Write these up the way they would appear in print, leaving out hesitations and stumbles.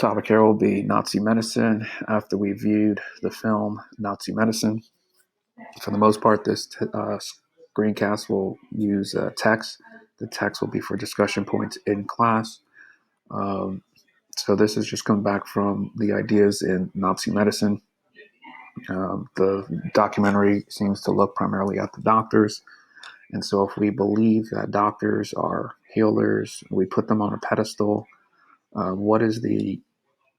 topic here will be Nazi medicine after we viewed the film Nazi Medicine. For the most part, this screencast will use text. The text will be for discussion points in class. Um, so this is just come back from the ideas in Nazi medicine. The documentary seems to look primarily at the doctors. And so if we believe that doctors are healers, we put them on a pedestal. What is the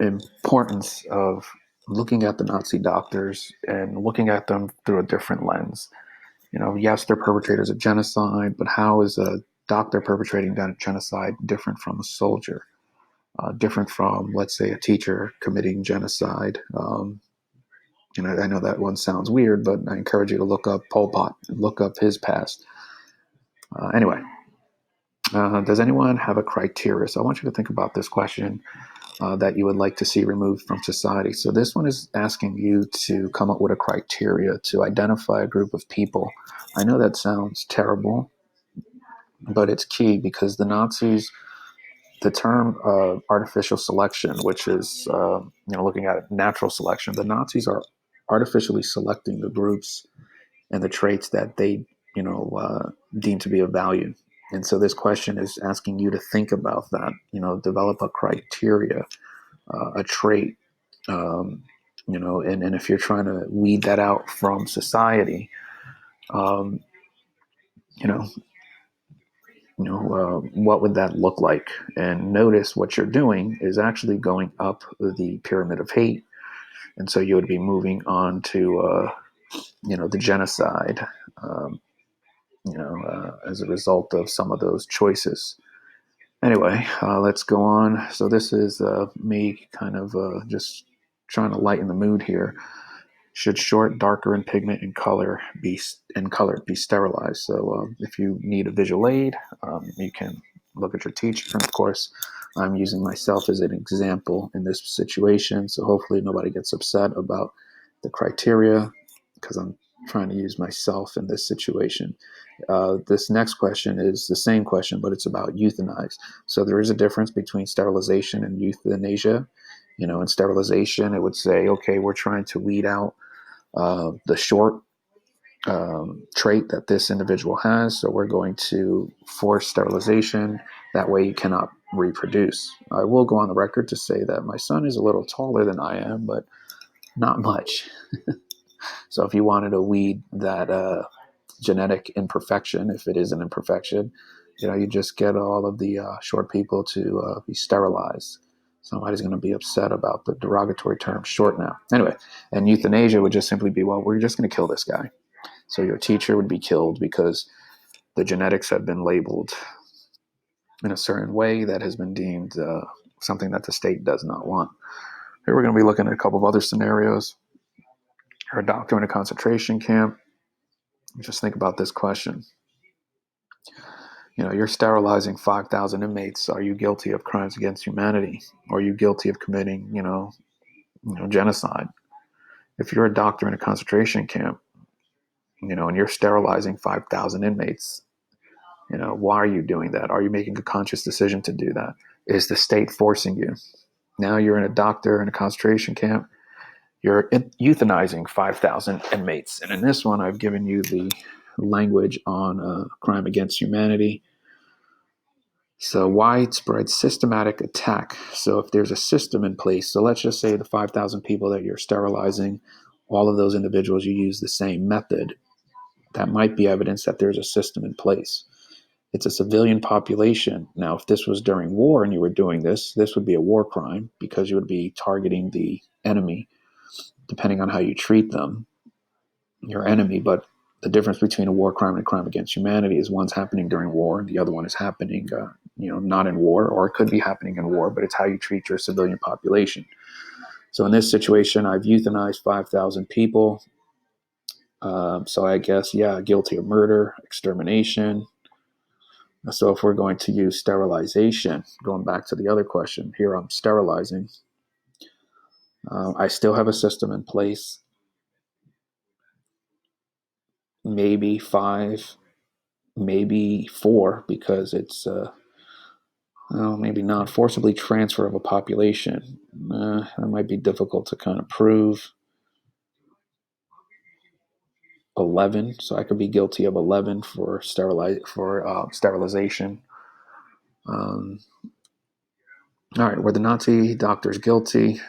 importance of looking at the Nazi doctors and looking at them through a different lens? Yes, they're perpetrators of genocide, but how is a doctor perpetrating that genocide different from a soldier? Different from, let's say, a teacher committing genocide? I know that one sounds weird, but I encourage you to look up Pol Pot and look up his past. Anyway, does anyone have a criteria? So I want you to think about this question that you would like to see removed from society. So this one is asking you to come up with a criteria to identify a group of people. I know that sounds terrible, but it's key because the Nazis, the term artificial selection, which is looking at natural selection, the Nazis are artificially selecting the groups and the traits that they deem to be of value. And so this question is asking you to think about that. Develop a criteria, a trait. And if you're trying to weed that out from society, um, you know, what would that look like? And notice what you're doing is actually going up the pyramid of hate. And so you would be moving on to, the genocide, as a result of some of those choices. Anyway, let's go on. So this is me kind of just trying to lighten the mood here. Should short, darker in pigment and color be sterilized? So if you need a visual aid, you can look at your teacher. And of course, I'm using myself as an example in this situation. So hopefully nobody gets upset about the criteria because I'm trying to use myself in this situation. This next question is the same question, but it's about euthanize. So there is a difference between sterilization and euthanasia. In sterilization, it would say, okay, we're trying to weed out the short trait that this individual has. So we're going to force sterilization. That way you cannot reproduce. I will go on the record to say that my son is a little taller than I am, but not much. So if you wanted to weed that genetic imperfection, if it is an imperfection, you just get all of the short people to be sterilized. Somebody's going to be upset about the derogatory term short now. Anyway, and euthanasia would just simply be, well, we're just going to kill this guy. So your teacher would be killed because the genetics have been labeled in a certain way that has been deemed something that the state does not want. Here we're going to be looking at a couple of other scenarios. You're a doctor in a concentration camp. Just think about this question. You're sterilizing 5,000 inmates. Are you guilty of crimes against humanity? Are you guilty of committing, genocide? If you're a doctor in a concentration camp, and you're sterilizing 5,000 inmates, why are you doing that? Are you making a conscious decision to do that? Is the state forcing you? Now you're a doctor in a concentration camp. You're euthanizing 5,000 inmates. And in this one, I've given you the language on crime against humanity. So widespread systematic attack. So if there's a system in place, so let's just say the 5,000 people that you're sterilizing, all of those individuals, you use the same method. That might be evidence that there's a system in place. It's a civilian population. Now, if this was during war and you were doing this would be a war crime because you would be targeting the enemy, depending on how you treat them, your enemy. But the difference between a war crime and a crime against humanity is one's happening during war and the other one is happening, not in war, or it could be happening in war, but it's how you treat your civilian population. So in this situation, I've euthanized 5,000 people. So I guess, guilty of murder, extermination. So if we're going to use sterilization, going back to the other question, here I'm sterilizing. I still have a system in place. Maybe 5, maybe 4, because it's maybe not forcibly transfer of a population. That might be difficult to kind of prove. 11, so I could be guilty of 11 for sterilization. Um, all right, were the Nazi doctors guilty?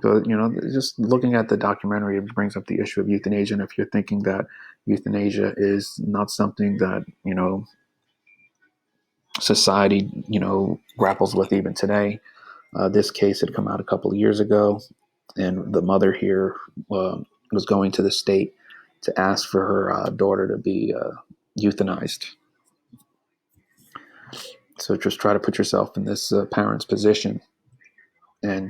But just looking at the documentary, it brings up the issue of euthanasia. And if you're thinking that euthanasia is not something that society grapples with even today, this case had come out a couple of years ago, and the mother here was going to the state to ask for her daughter to be euthanized. So just try to put yourself in this parent's position. And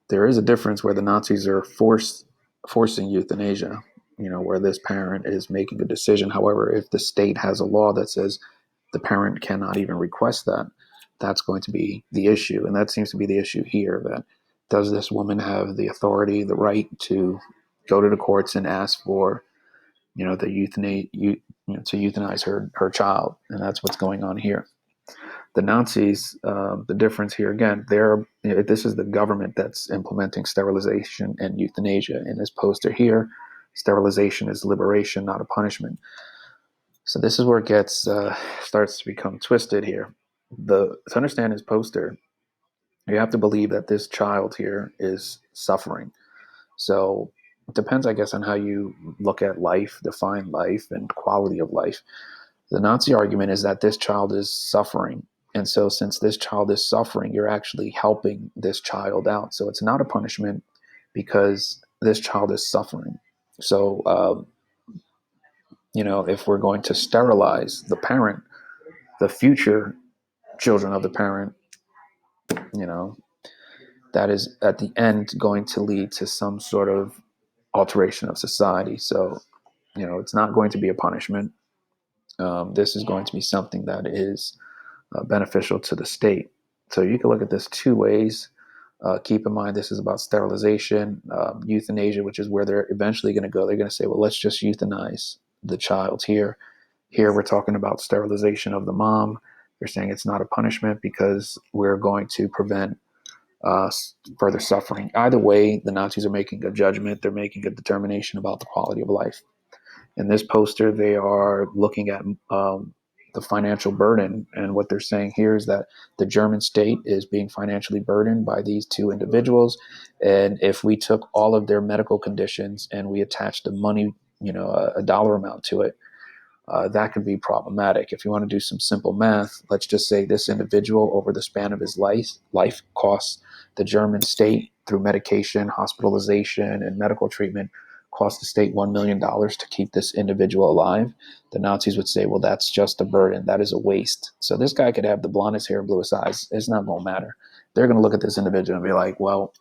there is a difference where the Nazis are forcing euthanasia, where this parent is making a decision. However, if the state has a law that says the parent cannot even request that, that's going to be the issue. And that seems to be the issue here, that does this woman have the authority, the right to go to the courts and ask for, to euthanize her child? And that's what's going on here. The Nazis, the difference here again, this is the government that's implementing sterilization and euthanasia. In this poster here, sterilization is liberation, not a punishment. So this is where it starts to become twisted here. To understand this poster, you have to believe that this child here is suffering. So it depends, I guess, on how you look at life, define life, and quality of life. The Nazi argument is that this child is suffering. And so since this child is suffering, you're actually helping this child out. So it's not a punishment because this child is suffering. So, if we're going to sterilize the parent, the future children of the parent, that is at the end going to lead to some sort of alteration of society. So, it's not going to be a punishment. This is going to be something that is beneficial to the state. So you can look at this two ways. Keep in mind, this is about sterilization, euthanasia, which is where they're eventually going to go. They're going to say, well, let's just euthanize the child here. Here we're talking about sterilization of the mom. They're saying it's not a punishment because we're going to prevent further suffering. Either way, the Nazis are making a judgment. They're making a determination about the quality of life. In this poster, they are looking at the financial burden. And what they're saying here is that the German state is being financially burdened by these two individuals. And if we took all of their medical conditions and we attached the money, a dollar amount to it, that could be problematic. If you want to do some simple math, let's just say this individual over the span of his life costs the German state through medication, hospitalization, and medical treatment, cost the state $1 million to keep this individual alive. The Nazis would say, well, that's just a burden. That is a waste. So this guy could have the blondest hair, bluest eyes. It's not going to matter. They're going to look at this individual and be like, well,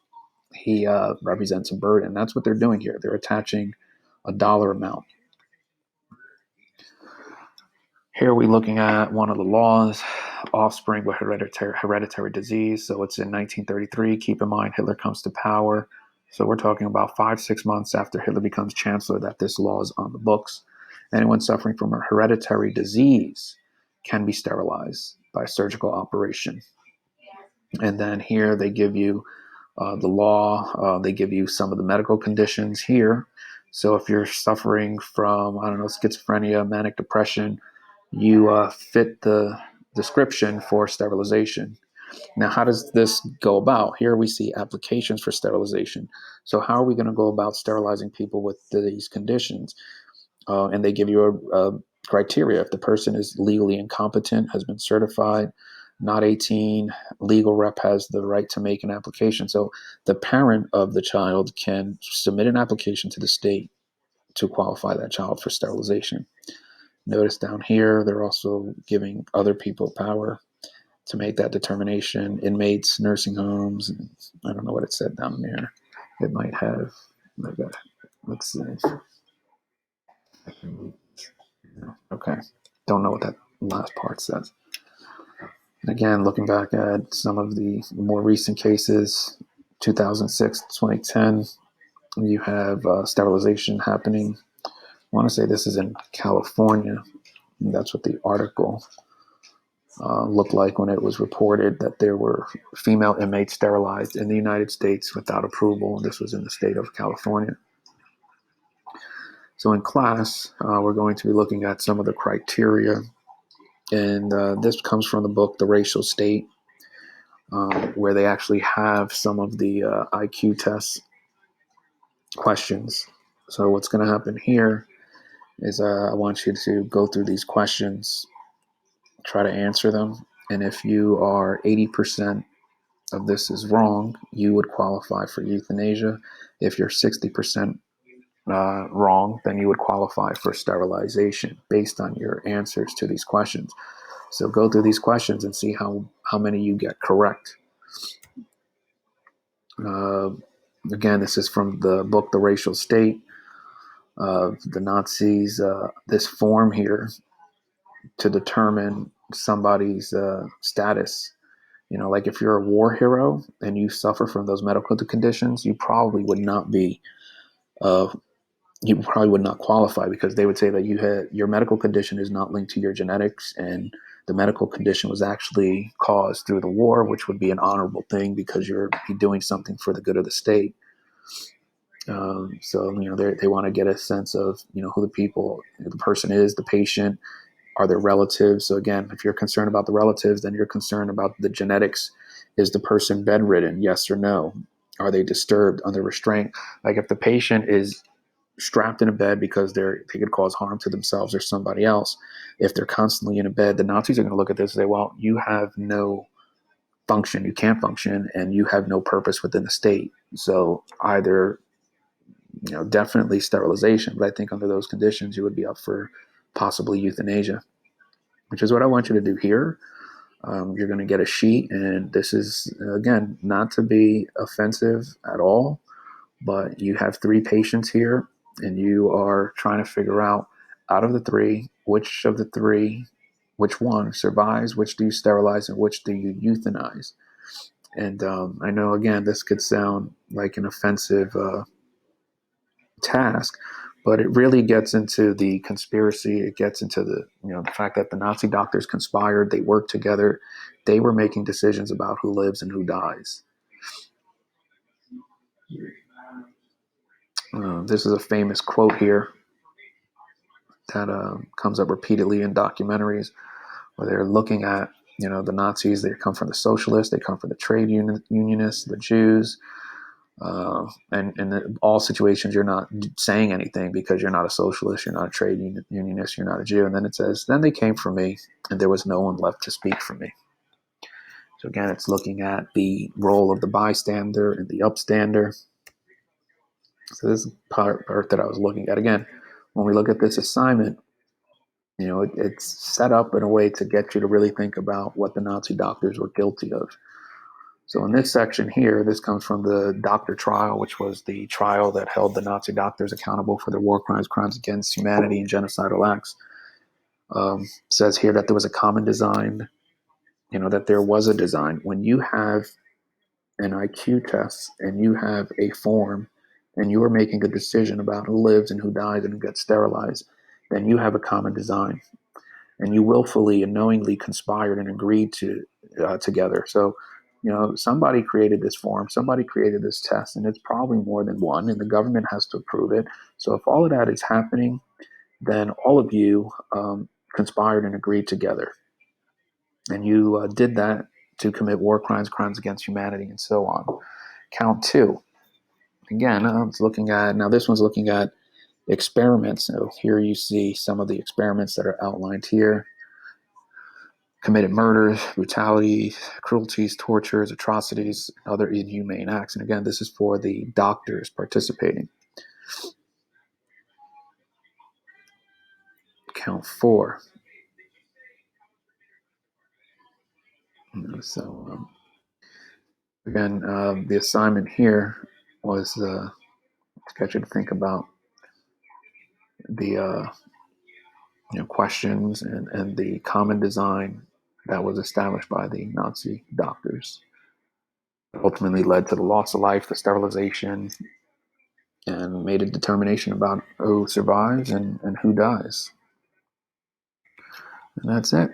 he represents a burden. That's what they're doing here. They're attaching a dollar amount. Here we're looking at one of the laws, offspring with hereditary disease. So it's in 1933. Keep in mind, Hitler comes to power. So we're talking about 5-6 months after Hitler becomes chancellor that this law is on the books. Anyone suffering from a hereditary disease can be sterilized by surgical operation. And then here they give you the law. They give you some of the medical conditions here. So if you're suffering from, schizophrenia, manic depression, you fit the description for sterilization. Now, how does this go about? Here we see applications for sterilization. So how are we going to go about sterilizing people with these conditions? And they give you a criteria. If the person is legally incompetent, has been certified, not 18, legal rep has the right to make an application. So the parent of the child can submit an application to the state to qualify that child for sterilization. Notice down here, they're also giving other people power to make that determination. Inmates, nursing homes, and I don't know what it said down there. It might have, let's see. Okay, don't know what that last part says. And again, looking back at some of the more recent cases, 2006, 2010, you have sterilization happening. I want to say this is in California. And that's what the article looked like when it was reported that there were female inmates sterilized in the United States without approval. This was in the state of California. So in class, we're going to be looking at some of the criteria, and this comes from the book, The Racial State, where they actually have some of the IQ tests questions. So what's going to happen here is I want you to go through these questions, try to answer them, and if you are 80% of this is wrong, you would qualify for euthanasia. If you're 60% wrong, then you would qualify for sterilization based on your answers to these questions. So go through these questions and see how many you get correct. Again, this is from the book, The Racial State. The Nazis, this form here to determine somebody's status. You know, like if you're a war hero and you suffer from those medical conditions, you probably would not be, you probably would not qualify, because they would say that your medical condition is not linked to your genetics, and the medical condition was actually caused through the war, which would be an honorable thing because you're doing something for the good of the state. So, you know, they want to get a sense of, you know, who the person is, the patient, are there relatives? So again, if you're concerned about the relatives, then you're concerned about the genetics. Is the person bedridden? Yes or no? Are they disturbed, under restraint? Like if the patient is strapped in a bed because they could cause harm to themselves or somebody else, if they're constantly in a bed, the Nazis are going to look at this and say, well, you have no function, you can't function, and you have no purpose within the state. So either, you know, definitely sterilization, but I think under those conditions, you would be up for possibly euthanasia, which is what I want you to do here. You're going to get a sheet, and this is, again, not to be offensive at all, but you have 3 patients here, and you are trying to figure out of the 3, which of the 3, which one survives, which do you sterilize, and which do you euthanize. And I know, again, this could sound like an offensive task, but it really gets into the conspiracy. It gets into the, you know, the fact that the Nazi doctors conspired, they worked together, they were making decisions about who lives and who dies. This is a famous quote here that comes up repeatedly in documentaries, where they're looking at, you know, the Nazis. They come from the socialists, they come from the trade unionists, the Jews, and in all situations, you're not saying anything because you're not a socialist, you're not a trade unionist, you're not a Jew. And then it says, then they came for me, and there was no one left to speak for me. So again, it's looking at the role of the bystander and the upstander. So this is part that I was looking at. Again, when we look at this assignment, you know, it's set up in a way to get you to really think about what the Nazi doctors were guilty of. So in this section here, this comes from the doctor trial, which was the trial that held the Nazi doctors accountable for their war crimes, crimes against humanity, and genocidal acts. Says here that there was a common design, you know, that there was a design. When you have an IQ test and you have a form and you are making a decision about who lives and who dies and who gets sterilized, then you have a common design. And you willfully and knowingly conspired and agreed to together. So, you know, somebody created this form, somebody created this test, and it's probably more than one, and the government has to approve it. So if all of that is happening, then all of you conspired and agreed together. And you did that to commit war crimes, crimes against humanity, and so on. Count 2. Again, it's looking at, now this one's looking at experiments. So here you see some of the experiments that are outlined here. Committed murders, brutality, cruelties, tortures, atrocities, other inhumane acts. And again, this is for the doctors participating. Count 4. So again, the assignment here was to get you to think about the questions and the common design that was established by the Nazi doctors. It ultimately led to the loss of life, the sterilization, and made a determination about who survives and who dies. And that's it.